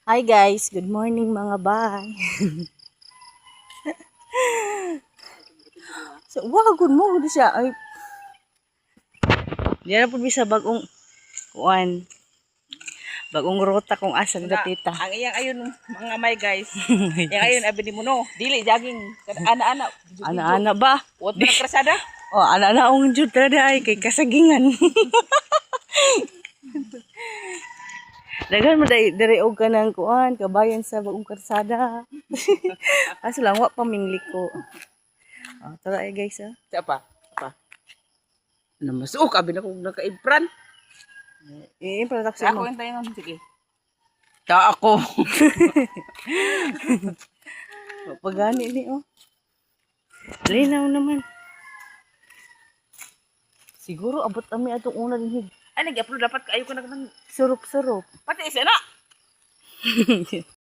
Hi guys, good morning mga bay. So, wow, good morning siya. Ay, diyan na po bisa bagong kuan. Bagong ruta kung asang gatita. Ang iyang ayon mga may guys. Yang ayon abi ni mo no. Dili jogging ana-ana. Ana-ana ba? Wat man ang krasada? Oh, ana-ana ong jud tada ay kay kasagingan. Daghan mo diri og kanang kuan, kabayan sa bagong karsada. Kaso lang wa pamingli ko. Oh, tara ay guys ah. Siapa? Apa? Namasuk abi na kog nakaibran. Production Ako mo. yung tayo nun. Sige. Ta ako. Pagani ni oh. Linaw naman. Siguro abot kami atong una din. Ay nag-upload dapat kayo ko naman. Surup-surup. Pati isa na.